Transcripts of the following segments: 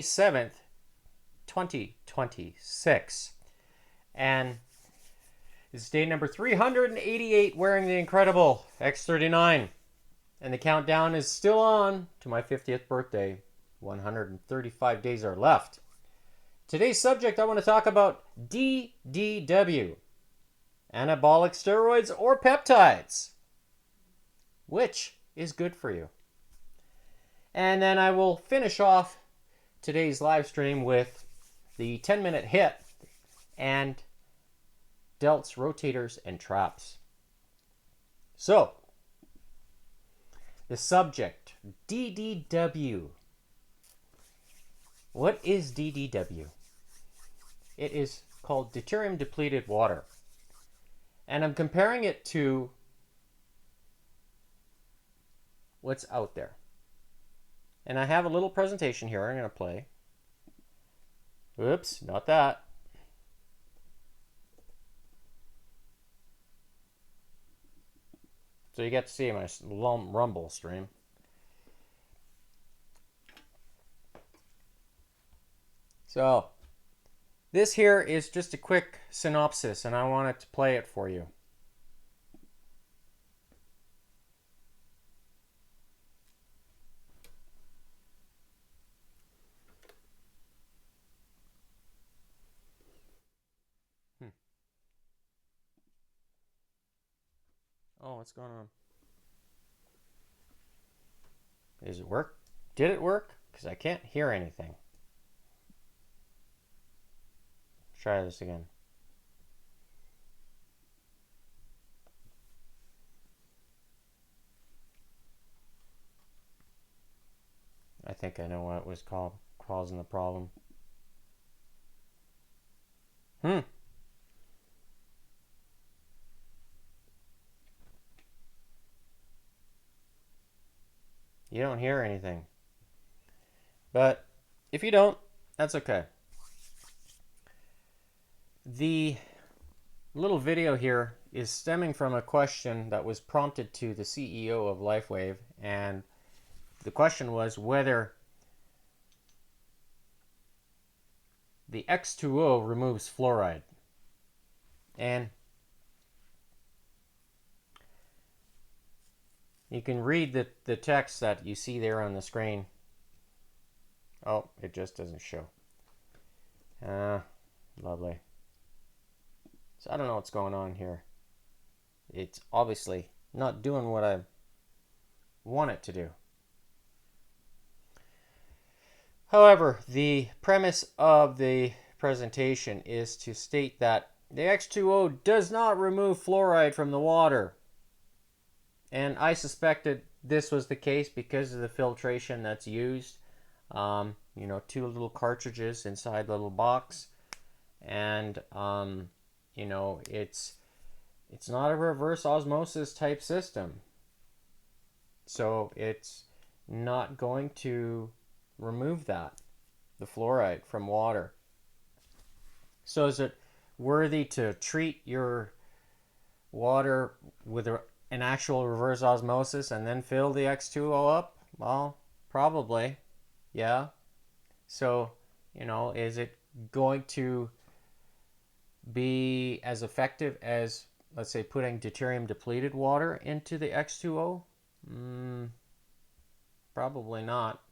7th, 2026. And it's day number 388 wearing the incredible X39. And the countdown is still on to my 50th birthday. 135 days are left. Today's subject, I want to talk about DDW, anabolic steroids or peptides. Which is good for you? And then I will finish off today's live stream with the 10-minute HIIT and delts, rotators, and traps. So, the subject, DDW. What is DDW? It is called deuterium depleted water. And I'm comparing it to what's out there. And I have a little presentation here I'm going to play. Oops, not that. So you get to see my rumble stream. So this here is just a quick synopsis, and I wanted to play it for you. Oh, what's going on? Does it work? Did it work? Because I can't hear anything. Let's try this again. I think I know what was causing the problem. You don't hear anything. But if you don't, that's okay. The little video here is stemming from a question that was prompted to the CEO of LifeWave, and the question was whether the X2O removes fluoride. And you can read the text that you see there on the screen. Oh, it just doesn't show. Lovely. So I don't know what's going on here. It's obviously not doing what I want it to do. However, the premise of the presentation is to state that the X2O does not remove fluoride from the water. And I suspected this was the case because of the filtration that's used. You know, 2 little cartridges inside the little box. And, you know, it's not a reverse osmosis type system. So it's not going to remove the fluoride from water. So is it worthy to treat your water with an actual reverse osmosis and then fill the X2O up? Well, probably, yeah. So, you know, is it going to be as effective as, let's say, putting deuterium depleted water into the X2O? Probably not.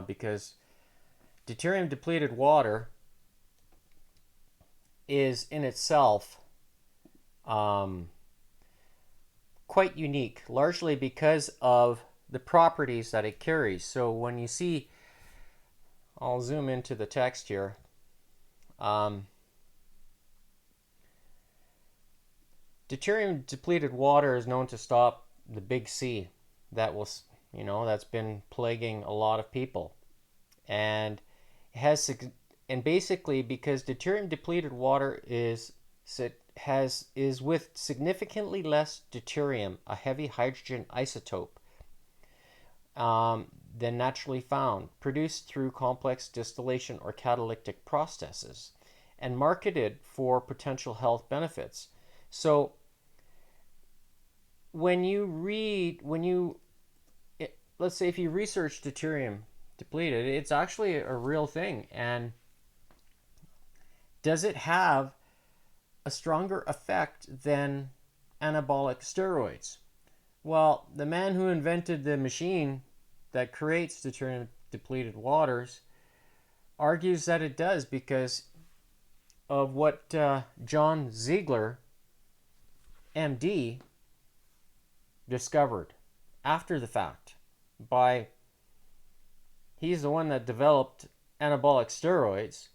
Because deuterium depleted water is in itself quite unique, largely because of the properties that it carries. So when you see, I'll zoom into the text here. Deuterium depleted water is known to stop the big C that was, you know, that's been plaguing a lot of people, and basically because deuterium depleted water is with significantly less deuterium, a heavy hydrogen isotope, than naturally found, produced through complex distillation or catalytic processes, and marketed for potential health benefits. So let's say if you research deuterium depleted. It's actually a real thing. And does it have a stronger effect than anabolic steroids? Well, the man who invented the machine that creates deuterium depleted waters argues that it does because of what John Ziegler, MD, discovered after the fact. He's the one that developed anabolic steroids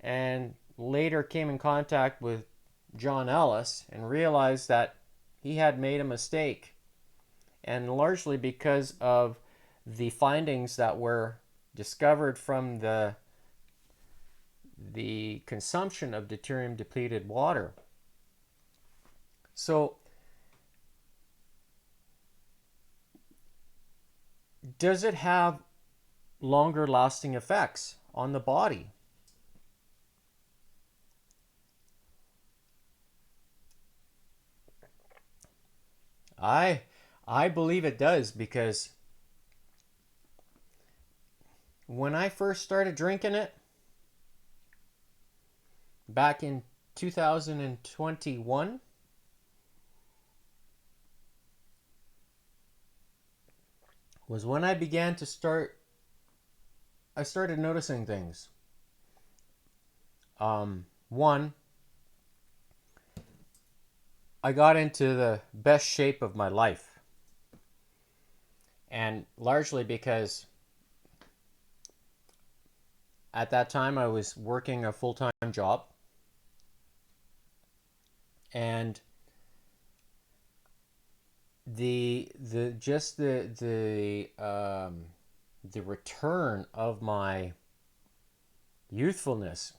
and later came in contact with John Ellis and realized that he had made a mistake, and largely because of the findings that were discovered from the consumption of deuterium depleted water. So does it have longer lasting effects on the body? I believe it does, because when I first started drinking it back in 2021, was when I started noticing things. One, I got into the best shape of my life. And largely because at that time I was working a full-time job. And the return of my youthfulness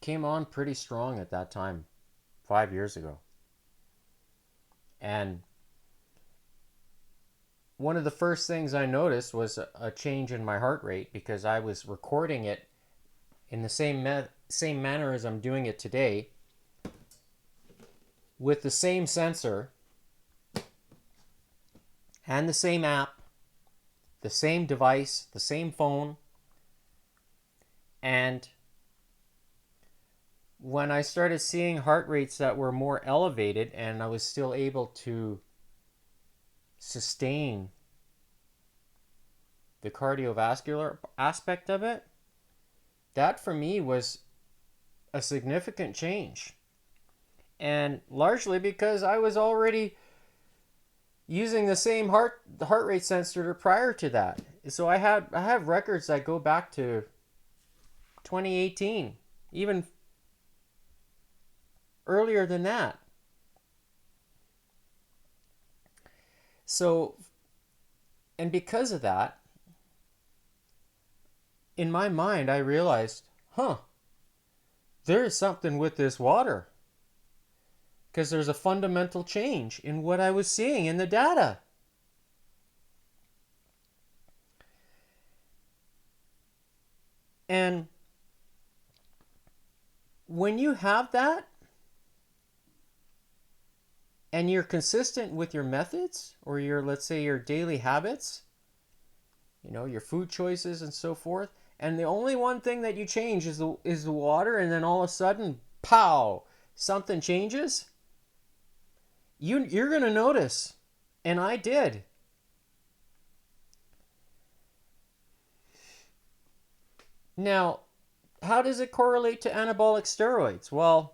came on pretty strong at that time, 5 years ago. And one of the first things I noticed was a change in my heart rate, because I was recording it in the same manner as I'm doing it today, with the same sensor and the same app, the same device, the same phone. And when I started seeing heart rates that were more elevated and I was still able to sustain the cardiovascular aspect of it, that for me was a significant change. And largely because I was already using the same heart rate sensor prior to that. So I have records that go back to 2018, even earlier than that. So, and because of that, in my mind, I realized, there is something with this water. Because there's a fundamental change in what I was seeing in the data. And when you have that, and you're consistent with your methods, or let's say your daily habits, your food choices and so forth, and the only one thing that you change is the water, and then all of a sudden, pow, something changes, you're going to notice. And I did. Now, how does it correlate to anabolic steroids? Well,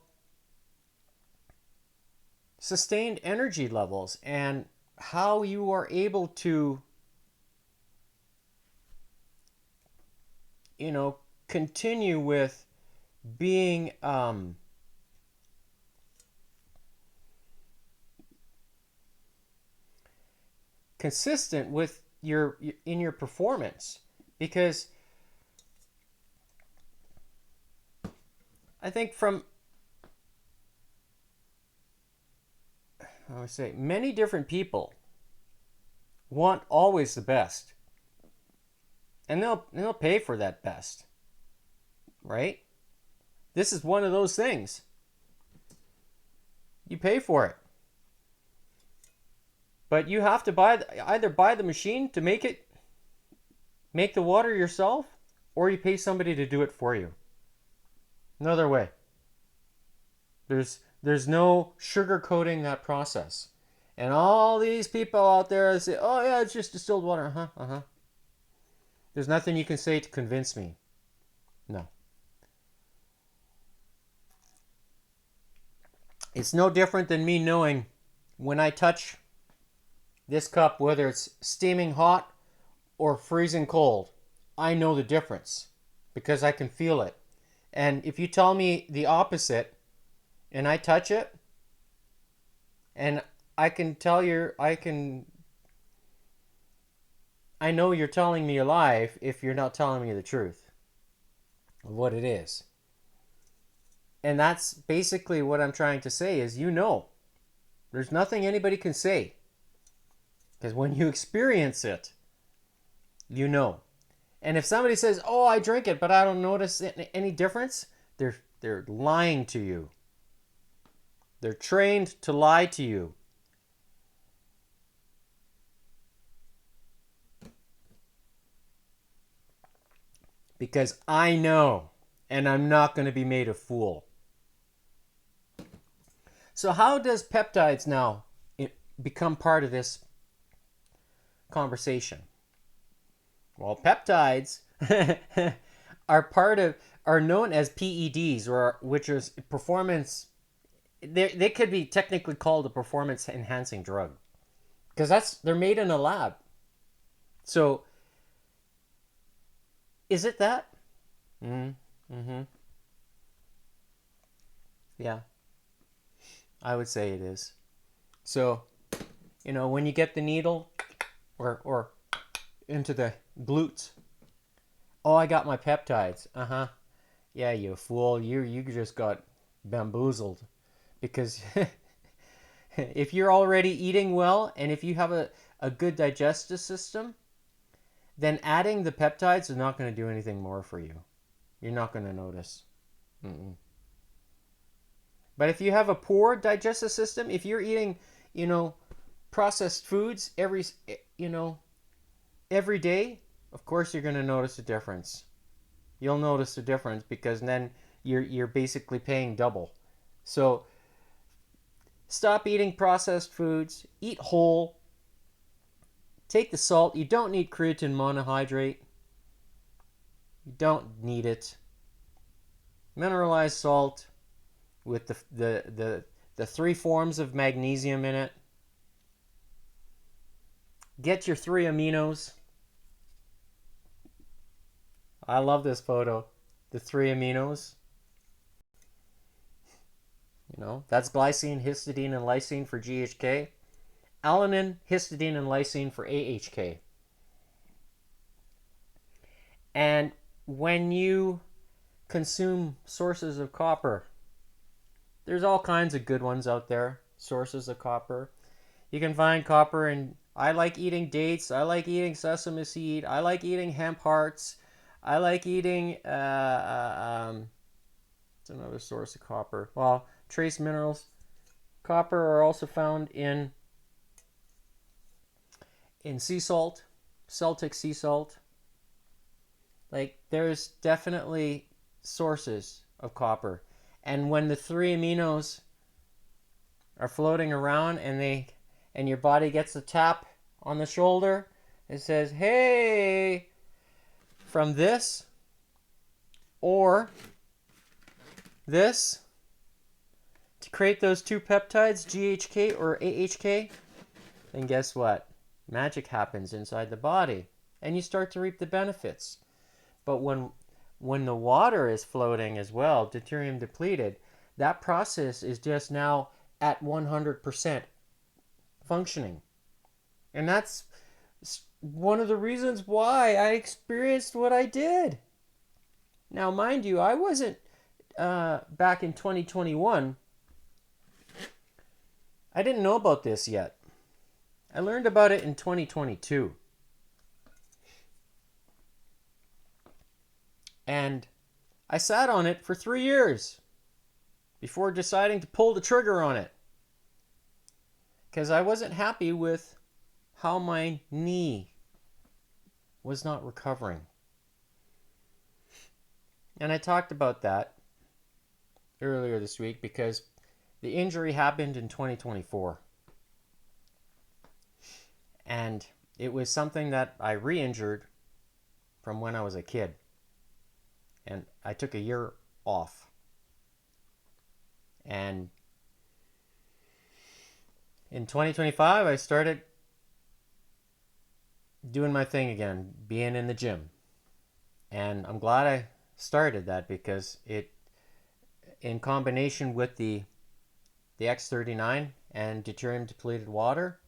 sustained energy levels and how you are able to, continue with being consistent with your performance. Because I think many different people want always the best, and they'll pay for that best, right? This is one of those things. You pay for it, but you have to either buy the machine to make it, Make the water yourself, or you pay somebody to do it for you. Another way. There's no sugarcoating that process. And all these people out there say, oh yeah, it's just distilled water. Uh-huh. There's nothing you can say to convince me. No. It's no different than me knowing when I touch this cup, whether it's steaming hot or freezing cold, I know the difference because I can feel it. And if you tell me the opposite and I touch it, and I can tell you, I know you're telling me a lie if you're not telling me the truth of what it is. And that's basically what I'm trying to say is, there's nothing anybody can say. Because when you experience it, you know. And if somebody says, oh, I drink it, but I don't notice any difference, they're lying to you. They're trained to lie to you. Because I know, and I'm not going to be made a fool. So how does peptides now become part of this conversation? Well, peptides are known as PEDs, which is performance. They could be technically called a performance enhancing drug because they're made in a lab. So is it that? Mm-hmm. Yeah, I would say it is. So, when you get the needle or into the glutes, oh, I got my peptides. Yeah, you fool. You just got bamboozled. Because if you're already eating well and if you have a good digestive system, then adding the peptides is not going to do anything more for you. You're not going to notice. But if you have a poor digestive system, if you're eating, processed foods every day, of course you're going to notice a difference. You'll notice a difference because then you're basically paying double. So stop eating processed foods. Eat whole. Take the salt. You don't need creatine monohydrate. You don't need it. Mineralized salt with the 3 forms of magnesium in it. Get your 3 aminos. I love this photo. The 3 aminos. That's glycine, histidine, and lysine for GHK. Alanine, histidine, and lysine for AHK. And when you consume sources of copper, there's all kinds of good ones out there, sources of copper. You can find copper in, I like eating dates, I like eating sesame seed, I like eating hemp hearts, I like eating, it's another source of copper. Well, trace minerals. Copper are also found in sea salt, Celtic sea salt. Like, there's definitely sources of copper. And when the 3 aminos are floating around and your body gets a tap on the shoulder, it says, hey, from this or this, to create those 2 peptides, GHK or AHK, then guess what? Magic happens inside the body and you start to reap the benefits. But when the water is floating as well, deuterium depleted, that process is just now at 100% functioning. And that's one of the reasons why I experienced what I did. Now, mind you, I wasn't back in 2021. I didn't know about this yet. I learned about it in 2022. And I sat on it for 3 years before deciding to pull the trigger on it. Because I wasn't happy with how my knee was not recovering. And I talked about that earlier this week because the injury happened in 2024. And it was something that I re-injured from when I was a kid. And I took a year off. And in 2025, I started doing my thing again, being in the gym. And I'm glad I started that because it, in combination with the X39 and deuterium depleted water,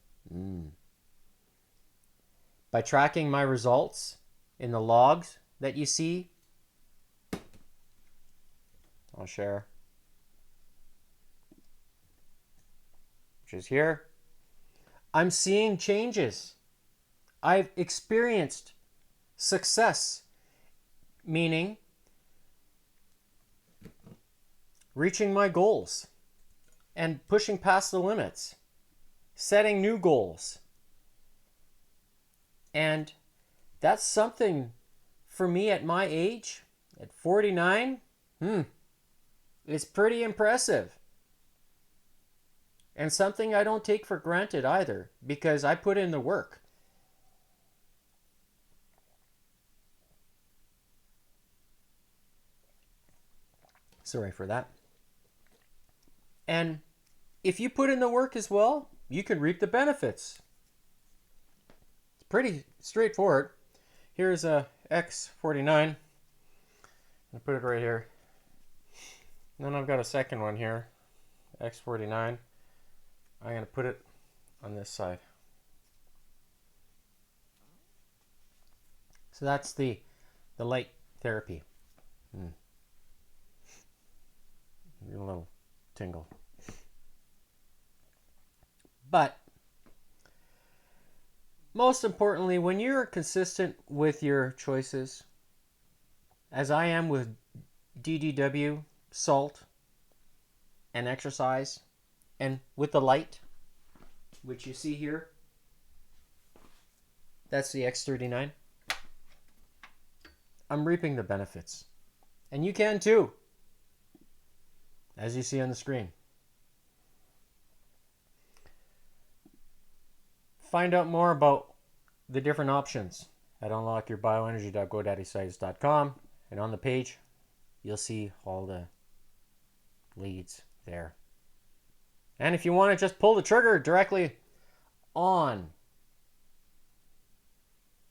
by tracking my results in the logs that you see, I'll share, which is here, I'm seeing changes. I've experienced success, meaning reaching my goals and pushing past the limits, setting new goals. And that's something for me at my age, at 49, it's pretty impressive. And something I don't take for granted either, because I put in the work. Sorry for that. And if you put in the work as well, you can reap the benefits. It's pretty straightforward. Here's a X49. I'll put it right here. And then I've got a second one here, X49. I'm going to put it on this side. So that's the light therapy. A little tingle. But most importantly, when you're consistent with your choices, as I am with DDW, salt, and exercise, and with the light, which you see here, that's the X39, I'm reaping the benefits. And you can too, as you see on the screen. Find out more about the different options at unlockourbioenergy.godaddysites.com, and on the page you'll see all the leads there. And if you want to just pull the trigger directly on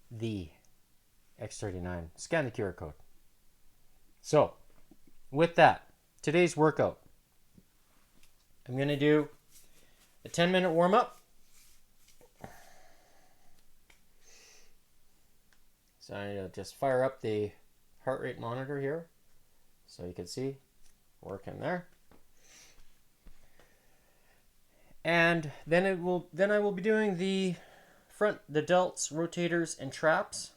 the X39, scan the QR code. So with that, today's workout, I'm going to do a 10-minute warm-up. So I'm going to just fire up the heart rate monitor here so you can see working there. And then I will be doing the delts, rotators, and traps.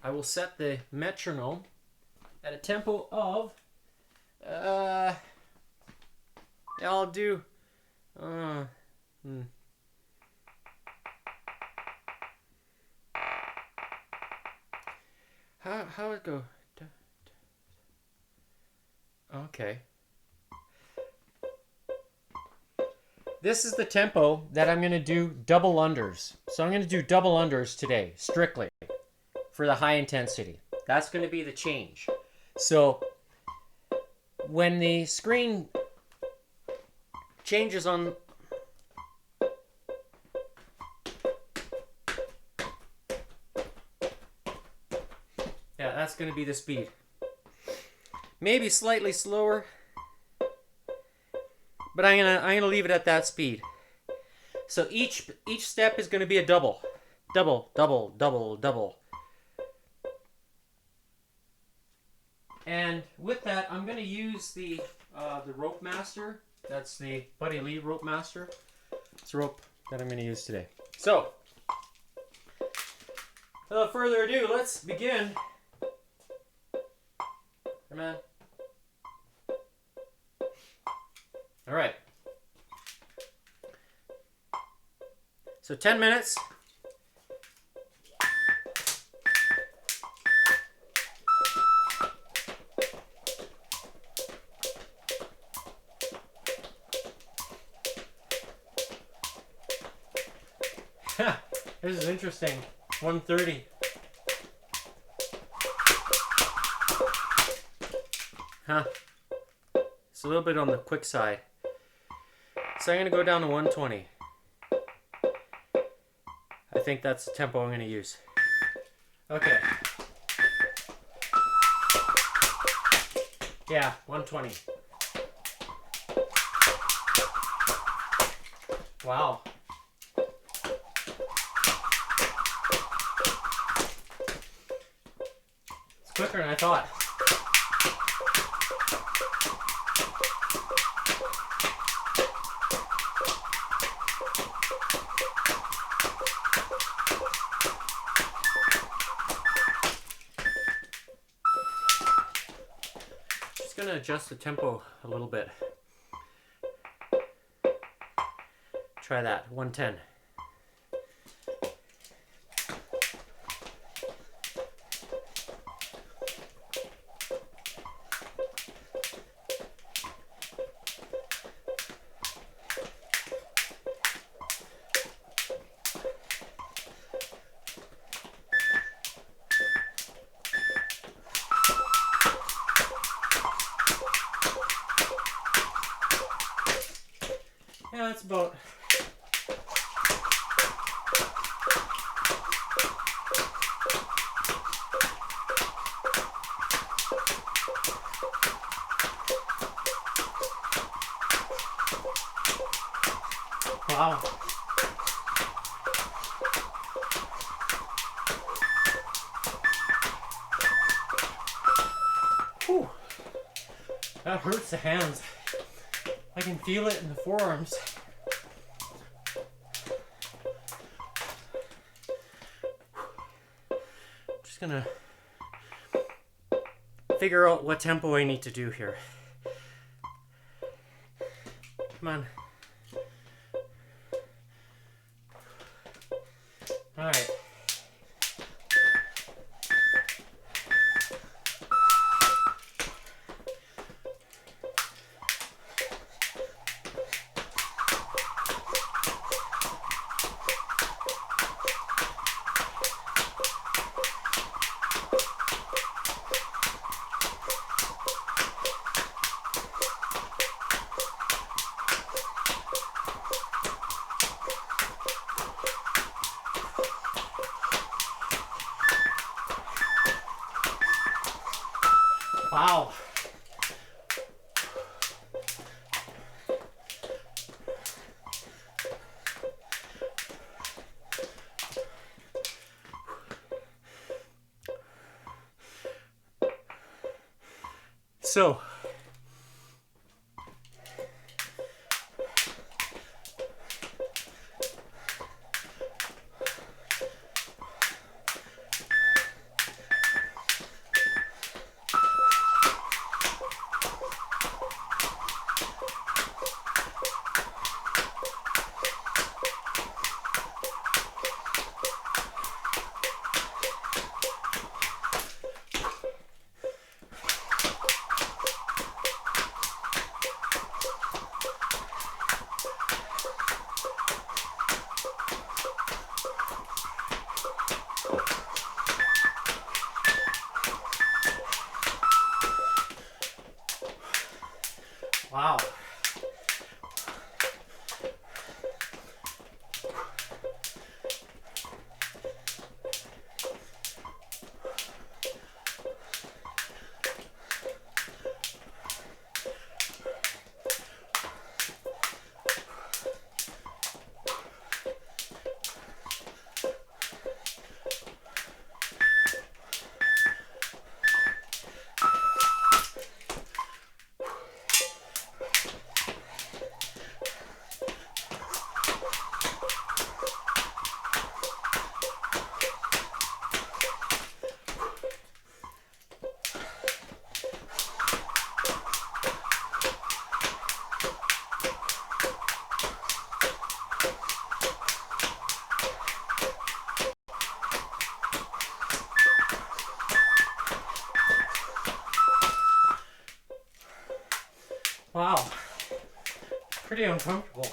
I will set the metronome at a tempo of I'll do how it go? Okay. This is the tempo that I'm going to do double unders. So I'm going to do double unders today, strictly, for the high intensity. That's going to be the change. So when the screen changes on... Yeah, that's going to be the speed. Maybe slightly slower, but I'm gonna leave it at that speed. So each step is gonna be a double, double, double, double, double. And with that, I'm gonna use the Rope Master. That's the Buddy Lee Rope Master. It's a rope that I'm gonna use today. So, without further ado, let's begin. Come on. All right. So 10 minutes. This is interesting. 130. Huh. It's a little bit on the quick side. So I'm going to go down to 120. I think that's the tempo I'm going to use. Okay. Yeah, 120. Wow. It's quicker than I thought. Just gonna adjust the tempo a little bit. Try that, 110. Yeah, that's about. Wow. Whew. That hurts the hands. I can feel it in the forearms. Just gonna figure out what tempo I need to do here. Come on. All right. Wow. So, Wow, pretty uncomfortable.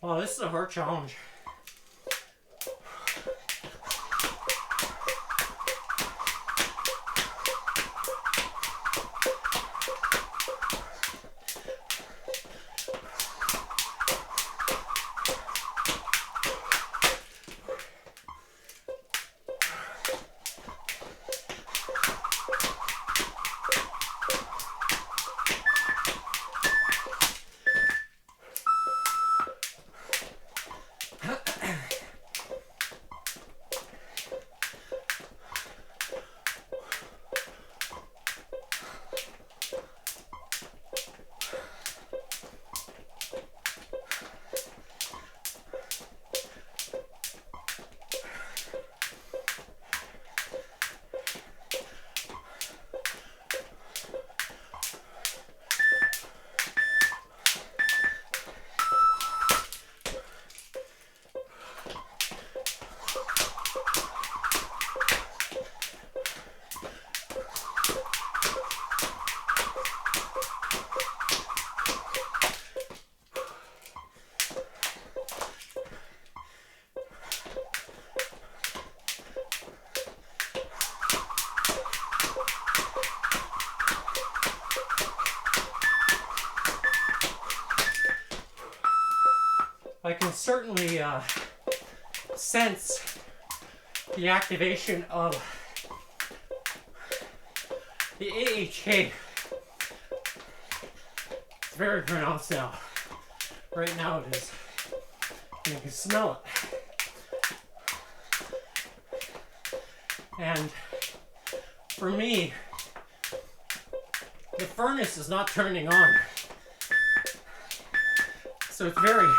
Wow, this is a hard challenge. I can certainly sense the activation of the AHK. It's very pronounced now. Right now it is. And you can smell it. And for me, the furnace is not turning on. So it's very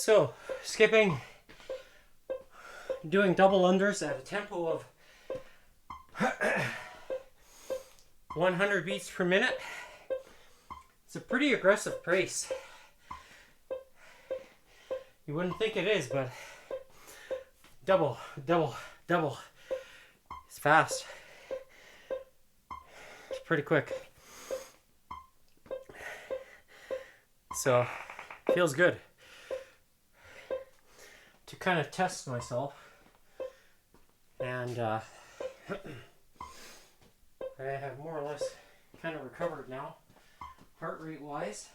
So, skipping, doing double unders at a tempo of 100 beats per minute. It's a pretty aggressive pace. You wouldn't think it is, but double. It's fast. It's pretty quick. So, feels good to kind of test myself. And I have more or less kind of recovered now, heart rate wise.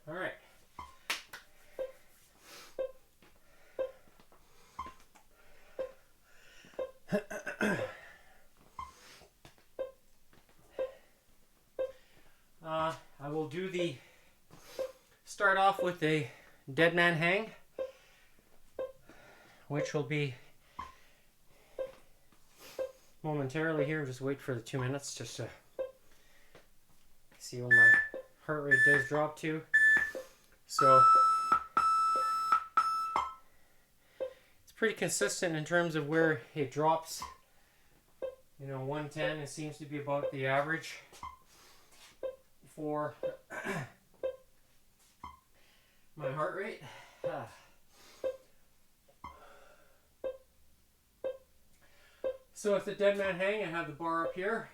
All right. I will do start off with a dead man hang, which will be momentarily here. Just wait for the 2 minutes just to see when my heart rate does drop to. So it's pretty consistent in terms of where it drops. 110, it seems to be about the average for my heart rate. So with the dead man hang, I have the bar up here.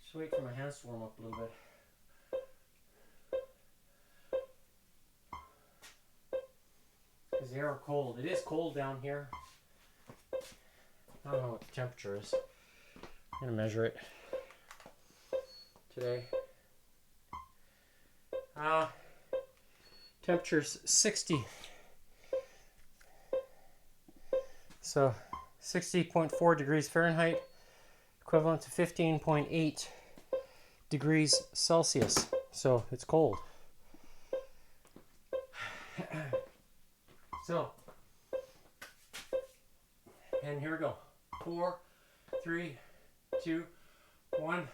Just wait for my hands to warm up a little bit. Because they are cold. It is cold down here. I don't know what the temperature is. I'm going to measure it today. Temperature's 60. So 60.4 degrees Fahrenheit, equivalent to 15.8 degrees Celsius. So it's cold. So, and here we go. 4, 3, 2, 1.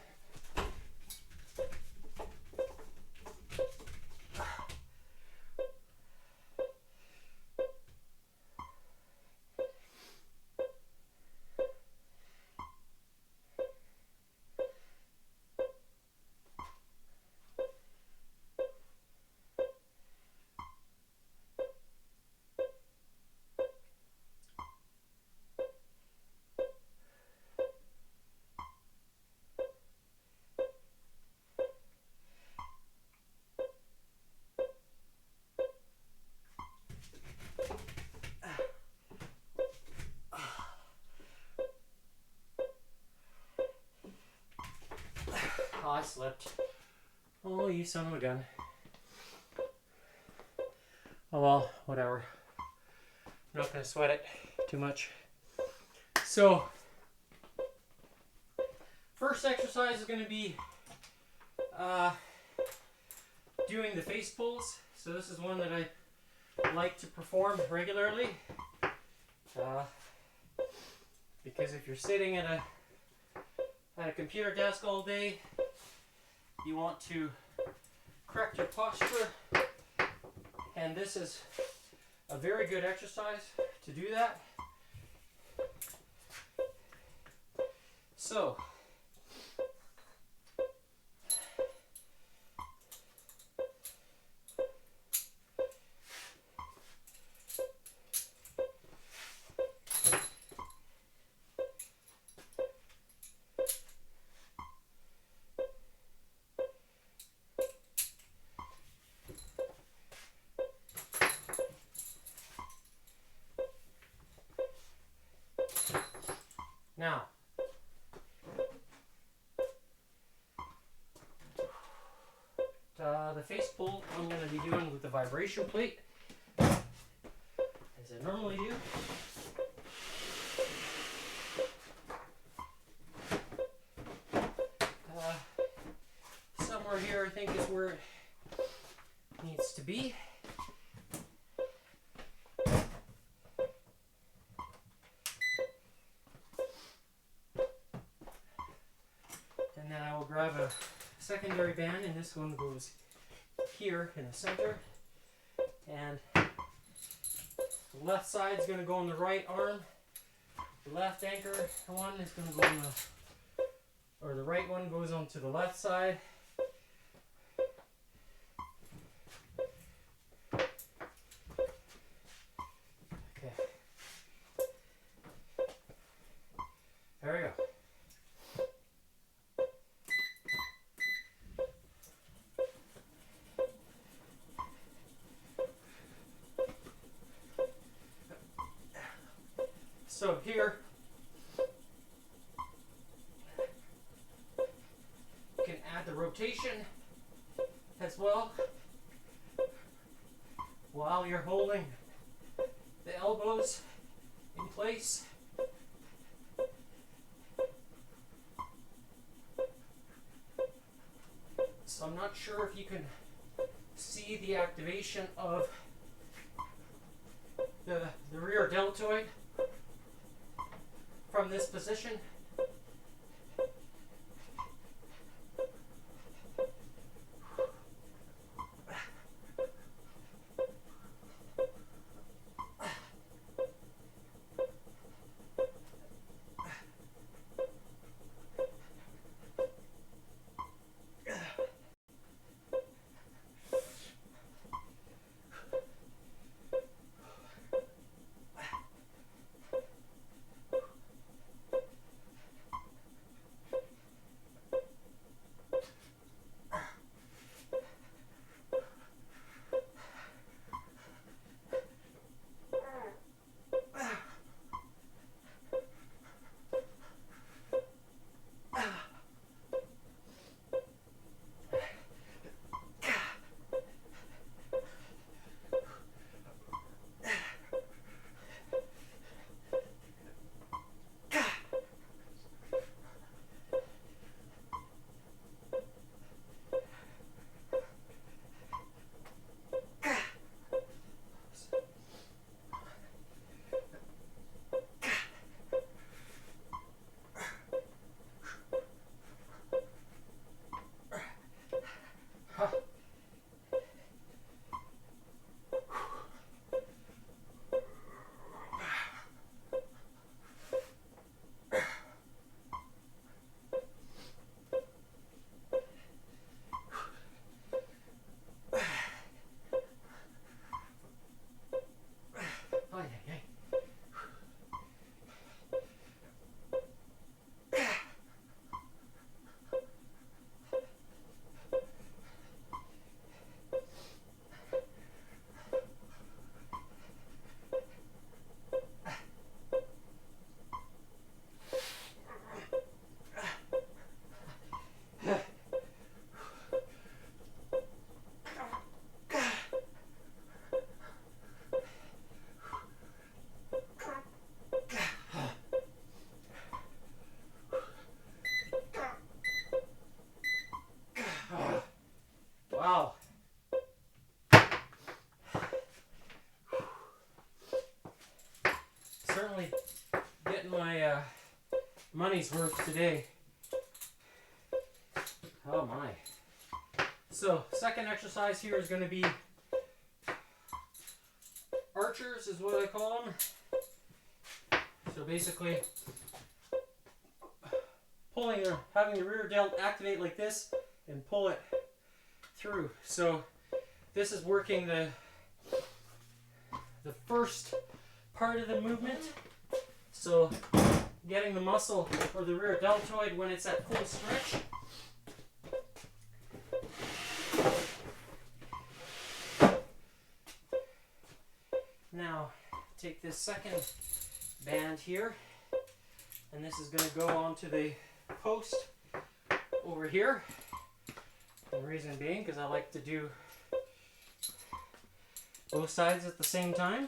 I slipped. Oh, you son of a gun. Oh well, whatever. I'm not going to sweat it too much. So, first exercise is going to be doing the face pulls. So this is one that I like to perform regularly. Because if you're sitting at a computer desk all day, you want to correct your posture, and this is a very good exercise to do that. So, now, the face pull I'm going to be doing with the vibration plate. I normally do. Somewhere here I think is where it needs to be. And then I will grab a secondary band, and this one goes here in the center. And the left side is going to go on the right arm. The left anchor one is going to go on the, or the right one goes onto the left side. Okay. There we go. So here, you can add the rotation as well while you're holding the elbows in place. So I'm not sure if you can see the activation of the rear deltoid from this position. Wow. Certainly getting my money's worth today. Oh my. So, second exercise here is going to be archers is what I call them. So basically having the rear delt activate like this and pull it through. So this is working the first part of the movement. So getting the muscle or the rear deltoid when it's at full stretch. Now take this second band here, and this is going to go onto the post over here. The reason being because I like to do both sides at the same time.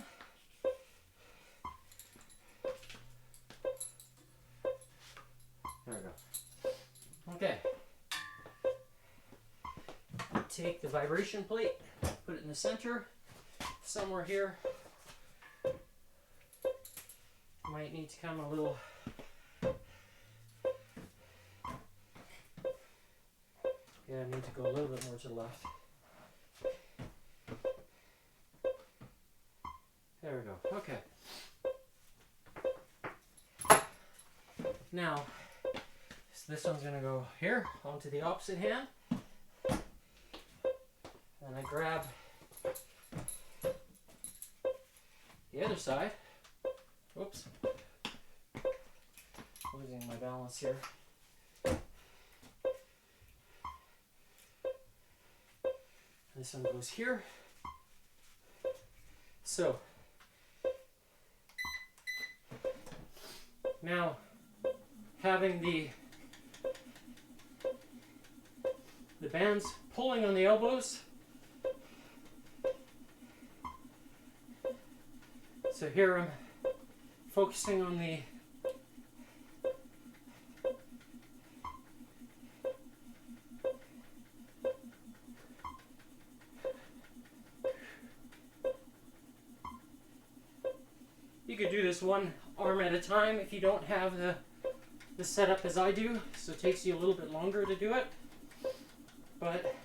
take the vibration plate, put it in the center, somewhere here. Might need to come a little. Yeah, I need to go a little bit more to the left. There we go. Okay. Now, this one's going to go here onto the opposite hand. And I grab the other side. Oops. Losing my balance here. This one goes here. So, now having the bands pulling on the elbows. So here I'm focusing on the You could do this one arm at a time if you don't have the setup as I do, so it takes you a little bit longer to do it. But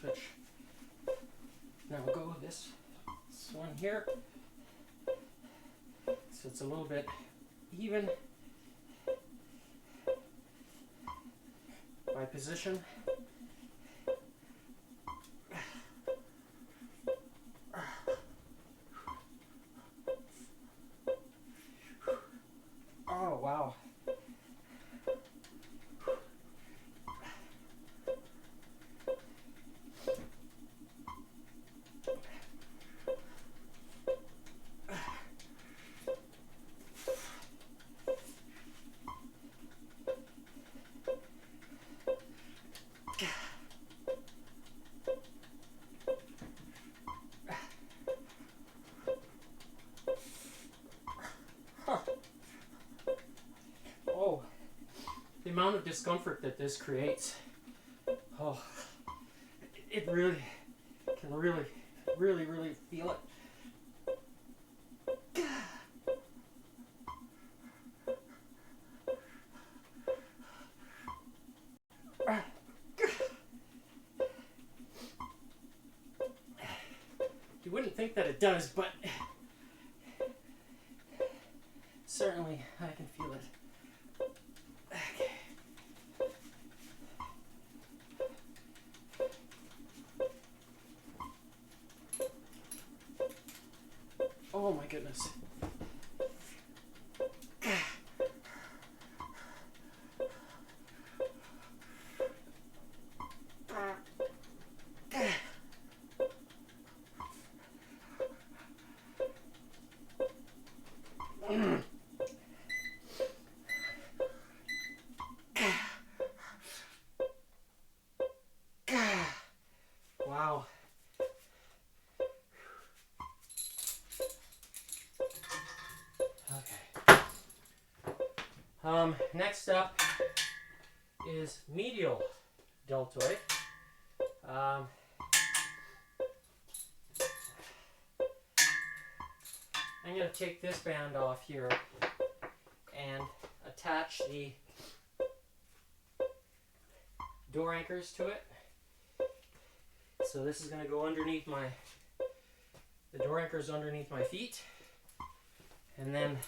switch. Now we'll go with this one here, so it's a little bit even by position. Oh wow. Oh, the amount of discomfort that this creates. Oh, it really can really feel it. You wouldn't think that it does, but certainly I can feel it. Okay. Oh my goodness. Wow. Okay. Next up is medial deltoid. I'm going to take this band off here and attach the door anchors to it. So this is going to go underneath the door anchors underneath my feet, and then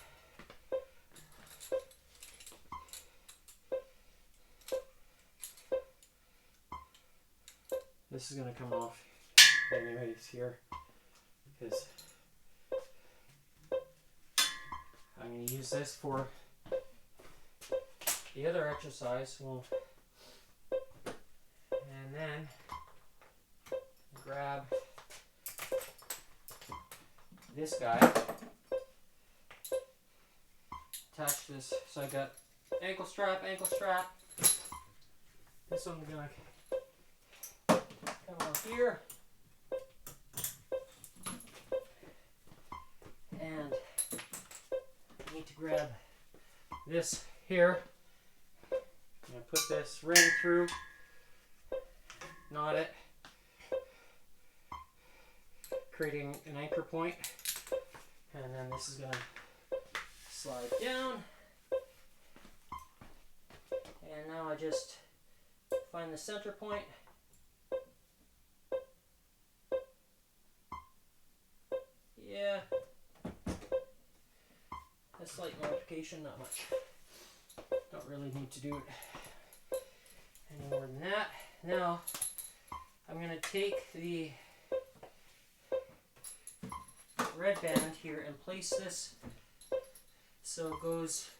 this is going to come off anyways here, because I'm going to use this for the other exercise. And then grab this guy. Attach this. So I got ankle strap. This one's gonna come off here. And I need to grab this here. I'm gonna put this ring through, knot it, creating an anchor point. And then this is gonna slide down. And now I just find the center point. Yeah. A slight modification, not much. Don't really need to do it any more than that. Now, I'm going to take the red band here and place this so it goes,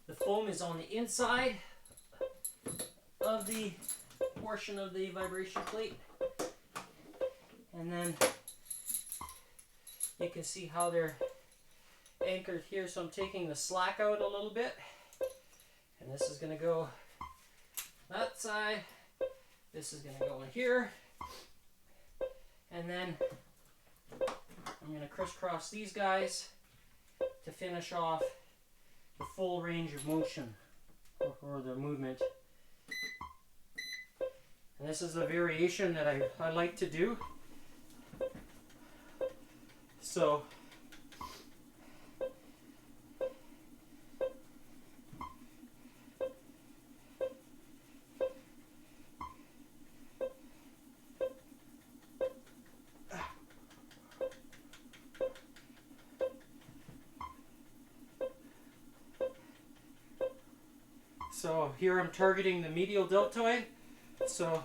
the foam is on the inside of the portion of the vibration plate, and then you can see how they're anchored here. So I'm taking the slack out a little bit, and this is going to go that side, this is going to go in here, and then I'm going to crisscross these guys to finish off the full range of motion or the movement. And this is a variation that I like to do. So here I'm targeting the medial deltoid. So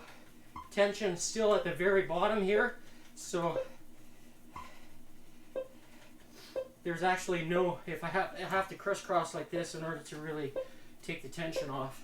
tension still at the very bottom here. So there's actually no, if I have to crisscross like this in order to really take the tension off.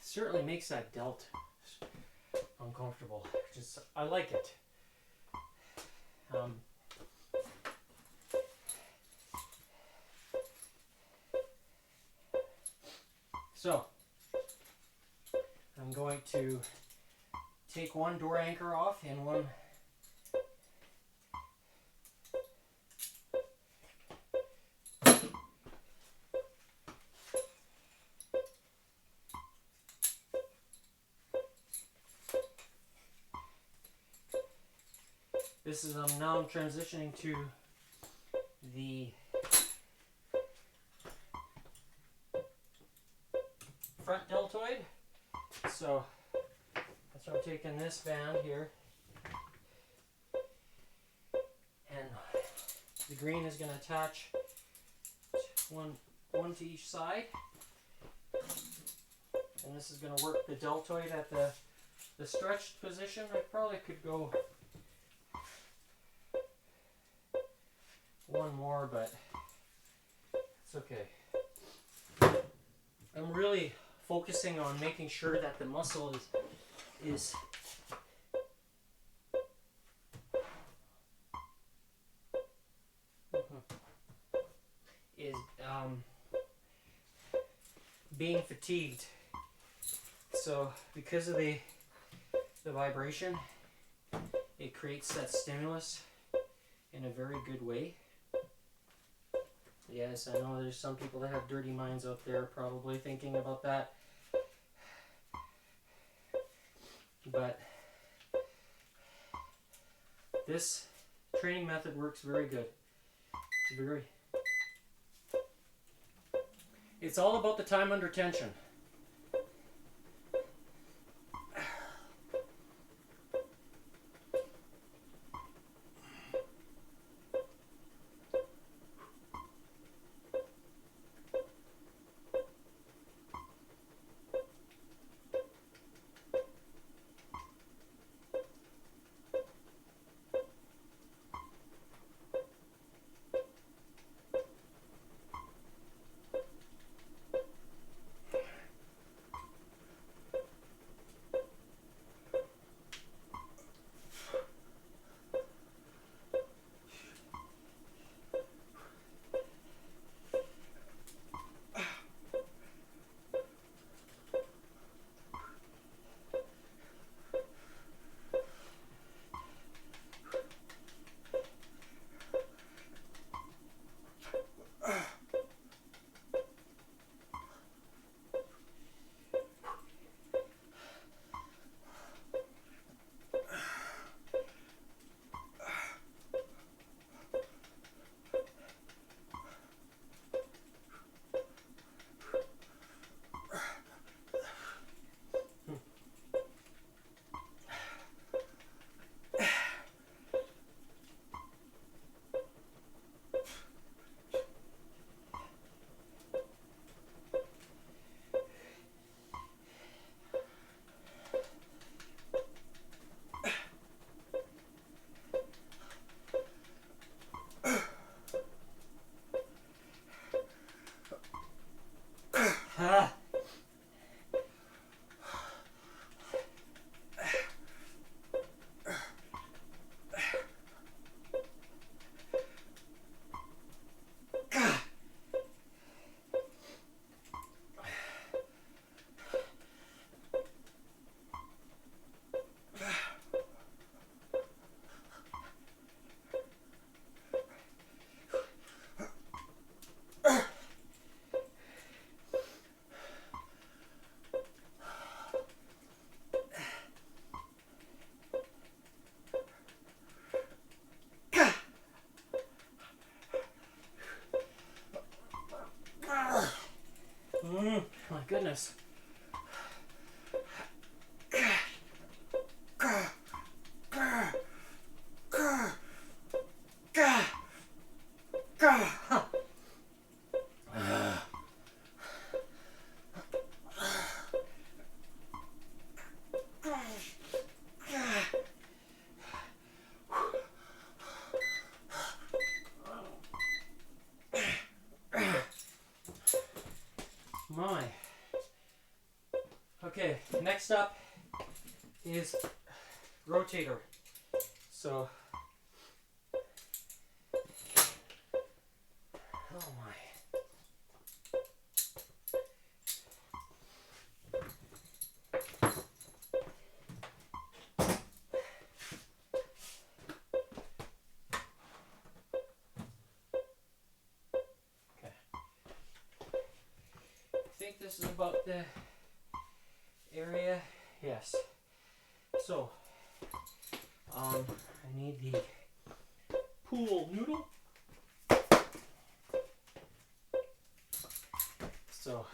Certainly makes that delt uncomfortable. Just I like it. So I'm going to take one door anchor off and one this is now I'm transitioning to the front deltoid. So that's why I'm taking this band here, and the green is going to attach one to each side, and this is going to work the deltoid at the stretched position. I probably could go one more, but it's okay. I'm really focusing on making sure that the muscle is being fatigued. So because of the vibration, it creates that stimulus in a very good way. Yes, I know there's some people that have dirty minds out there probably thinking about that. But this training method works very good. It's all about the time under tension. My goodness. My. Okay, next up is rotator. So, oh my. I think this is about the area. Yes. So, I need the pool noodle. So,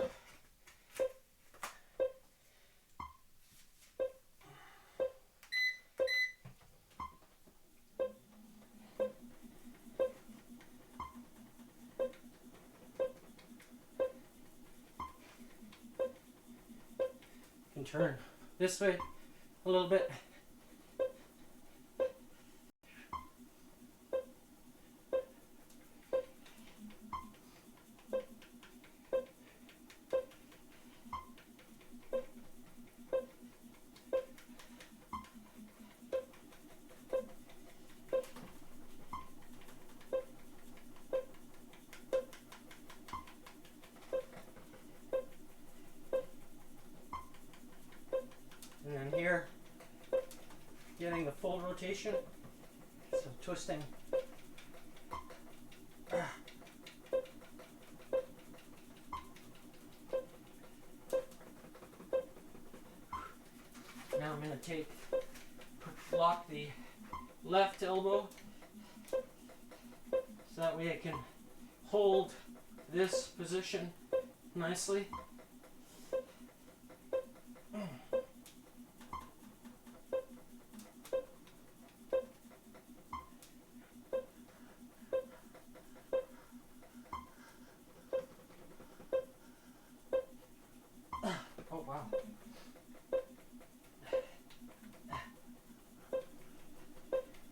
can turn this way a little bit. And then here, getting the full rotation, so twisting. Now I'm going to lock the left elbow, so that way I can hold this position nicely. Oh wow.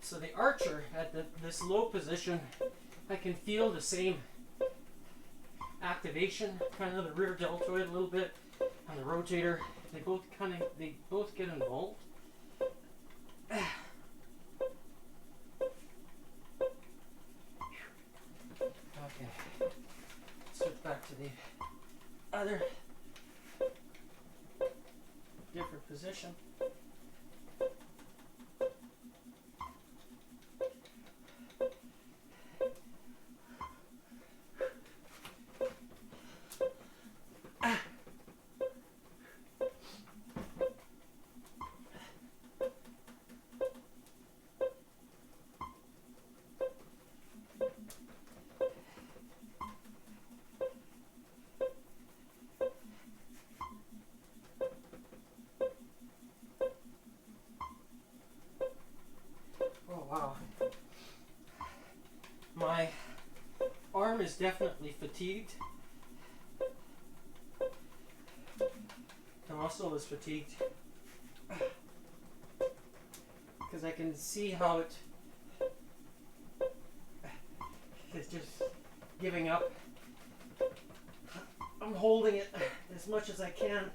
So the archer at this low position, I can feel the same activation, kind of the rear deltoid a little bit, and the rotator. They both get involved. Okay, switch back to the other different position. Oh wow. My arm is definitely fatigued. The muscle is fatigued. Because I can see how it is just giving up. I'm holding it as much as I can.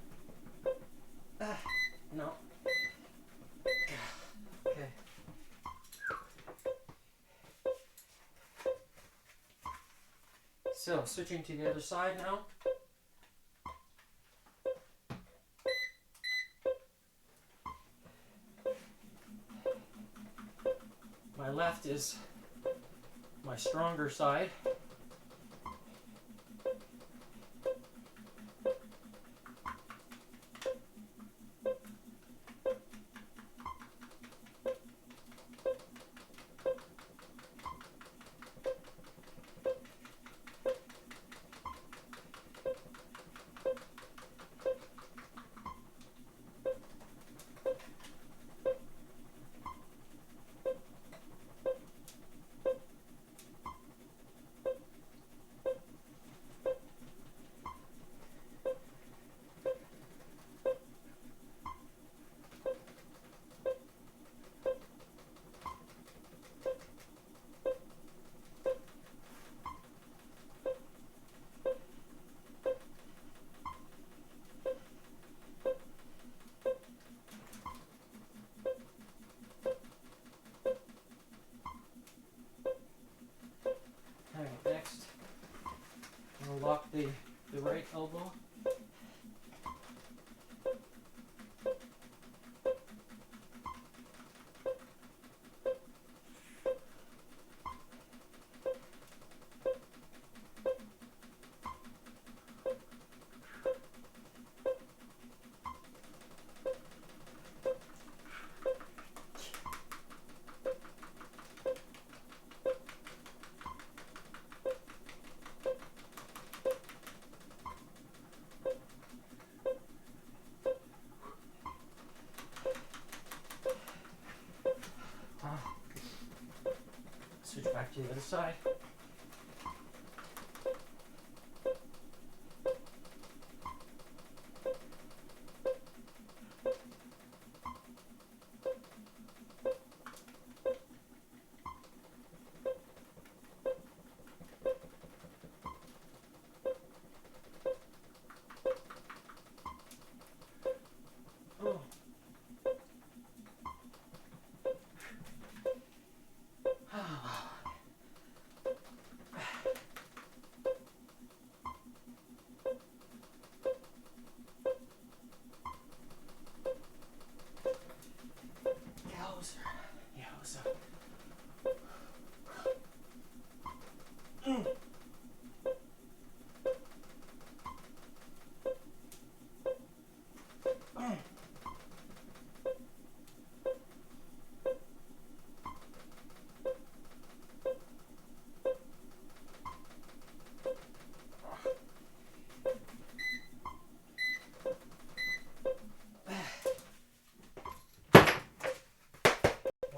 No. Okay. So, switching to the other side now. My left is my stronger side. Lock the right elbow. Switch back to the other side.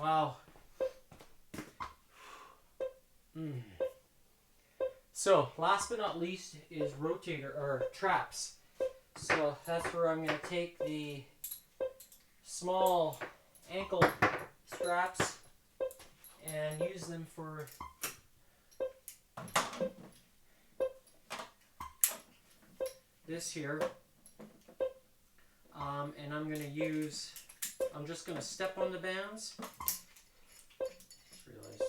Wow. So, last but not least is rotator or traps. So that's where I'm going to take the small ankle straps and use them for this here. And I'm just going to step on the bands. Just realized.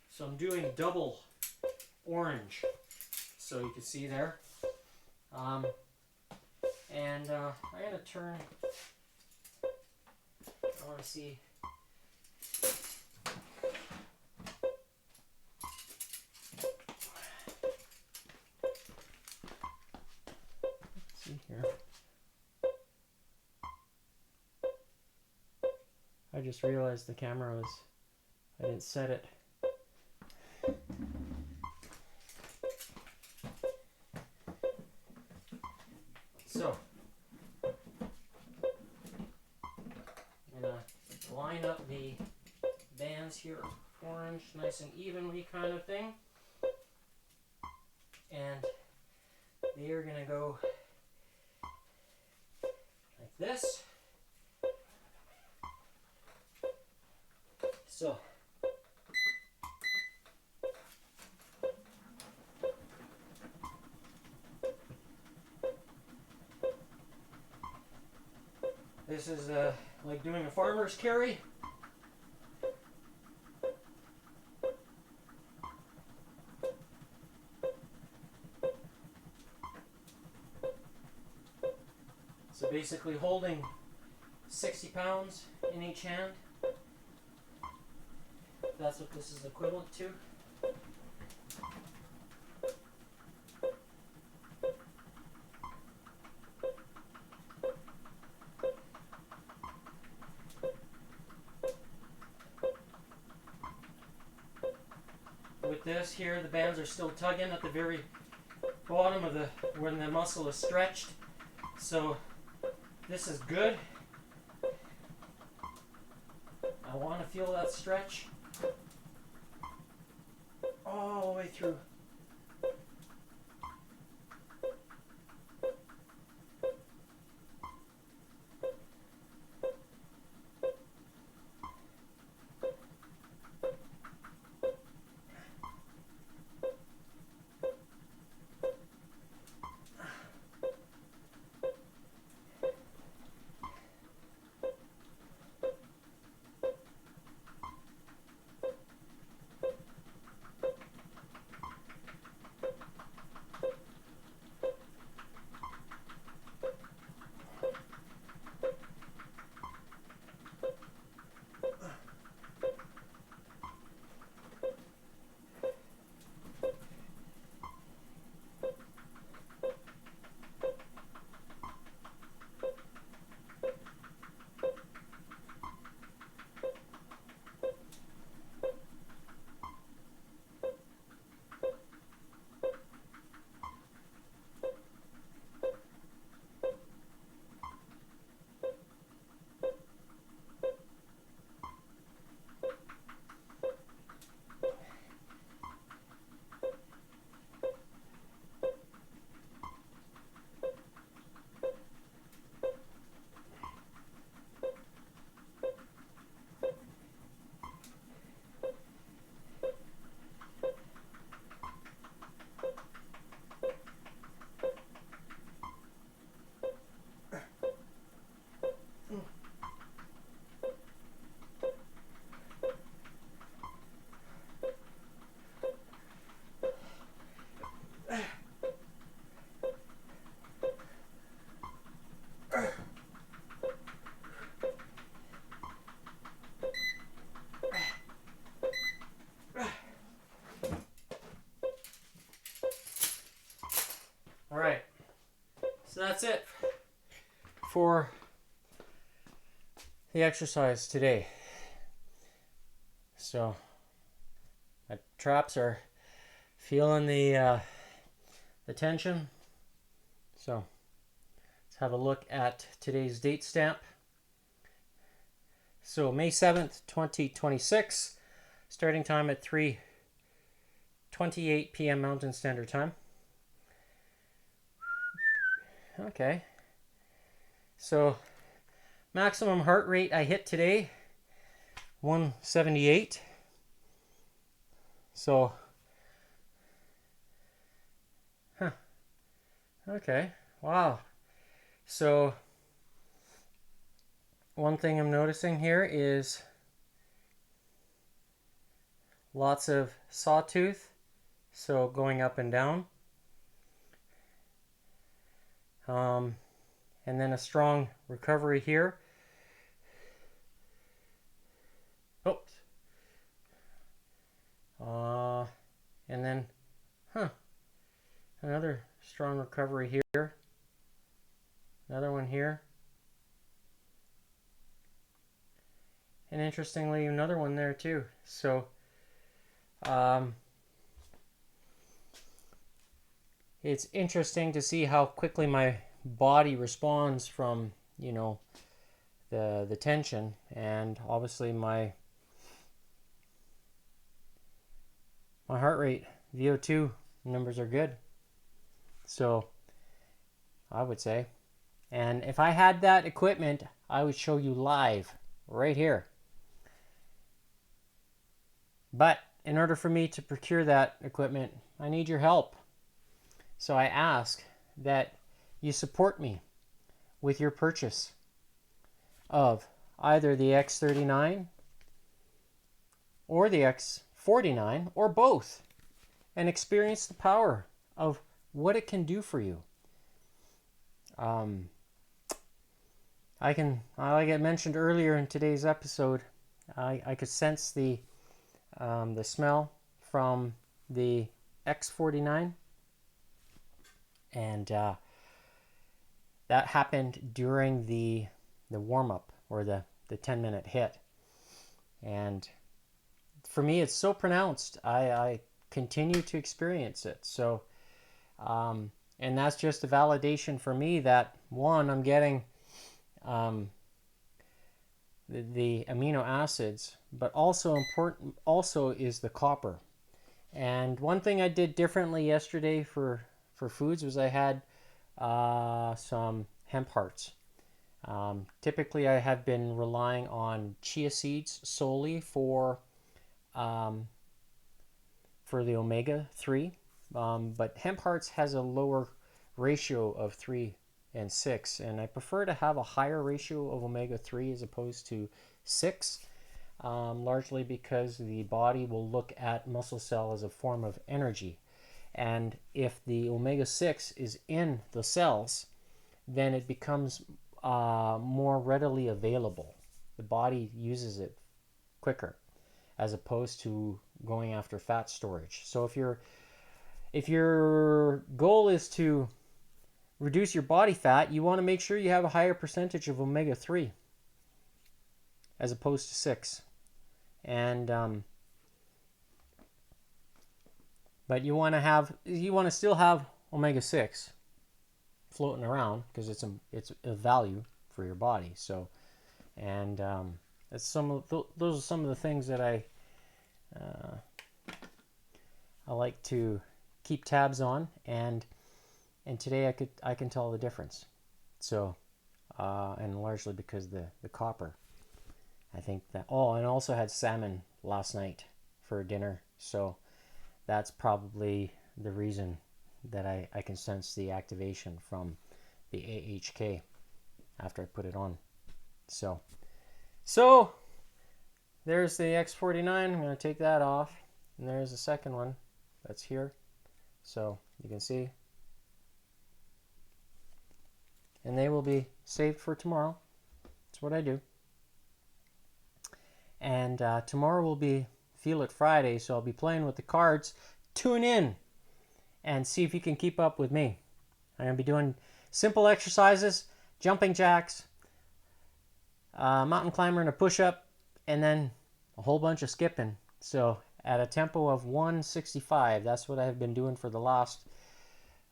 So I'm doing double orange, so you can see there. I'm going to turn, I want to see. Let's see here. I just realized the camera was, I didn't set it. So, I'm going to line up the bands here, orange, nice and evenly kind of thing. And they are going to go like this. So, this is like doing a farmer's carry. So basically holding 60 pounds in each hand. That's what this is equivalent to. With this here, the bands are still tugging at the very bottom of when the muscle is stretched. So this is good. I want to feel that stretch all the way through. that's it for the exercise today. So my traps are feeling the tension. So let's have a look at today's date stamp. So May 7th, 2026, starting time at 3:28 p.m. Mountain Standard Time. Okay. So maximum heart rate I hit today, 178. So, okay, wow. So, one thing I'm noticing here is lots of sawtooth, so going up and down. And then a strong recovery here. Oops. And then, another strong recovery here. Another one here. And interestingly, another one there too. So, it's interesting to see how quickly my body responds from, you know, the tension, and obviously my heart rate, VO2 numbers are good. So I would say, and if I had that equipment, I would show you live right here. But in order for me to procure that equipment, I need your help. So I ask that you support me with your purchase of either the X39 or the X49 or both, and experience the power of what it can do for you. Like I mentioned earlier in today's episode, I could sense the smell from the X49, and that happened during the warm-up, or the 10-minute hit. And for me, it's so pronounced. I continue to experience it. So, and that's just a validation for me that, one, I'm getting the amino acids, but also important also is the copper. And one thing I did differently yesterday for foods was I had some hemp hearts. Typically I have been relying on chia seeds solely for the omega-3, but hemp hearts has a lower ratio of 3 and 6, and I prefer to have a higher ratio of omega-3 as opposed to 6, largely because the body will look at muscle cell as a form of energy, and if the omega-6 is in the cells, then it becomes more readily available. The body uses it quicker as opposed to going after fat storage. So if your goal is to reduce your body fat, you want to make sure you have a higher percentage of omega-3 as opposed to 6. And but you want to still have omega-6 floating around because it's a value for your body. So, and those are some of the things that I like to keep tabs on, and today I can tell the difference. So, and largely because the copper. I think that, and I also had salmon last night for dinner, so that's probably the reason that I can sense the activation from the AHK after I put it on. So there's the X49. I'm going to take that off, and there's the second one that's here, so you can see, and they will be saved for tomorrow. That's what I do. And tomorrow will be Feel It Friday, so I'll be playing with the cards. Tune in and see if you can keep up with me. I'm going to be doing simple exercises, jumping jacks, mountain climber and a push-up, and then a whole bunch of skipping. So at a tempo of 165, that's what I've been doing for the last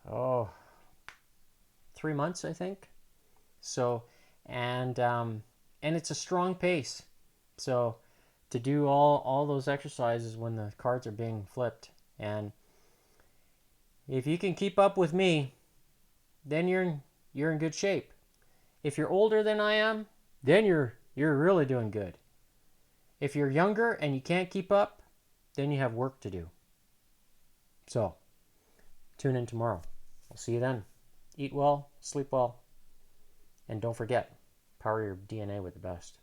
3 months, I think. So and it's a strong pace. So to do all those exercises when the cards are being flipped, and if you can keep up with me, then you're in good shape. If you're older than I am, then you're really doing good. If you're younger and you can't keep up, then you have work to do. So, tune in tomorrow. I'll see you then. Eat well, sleep well, and don't forget, power your DNA with the best.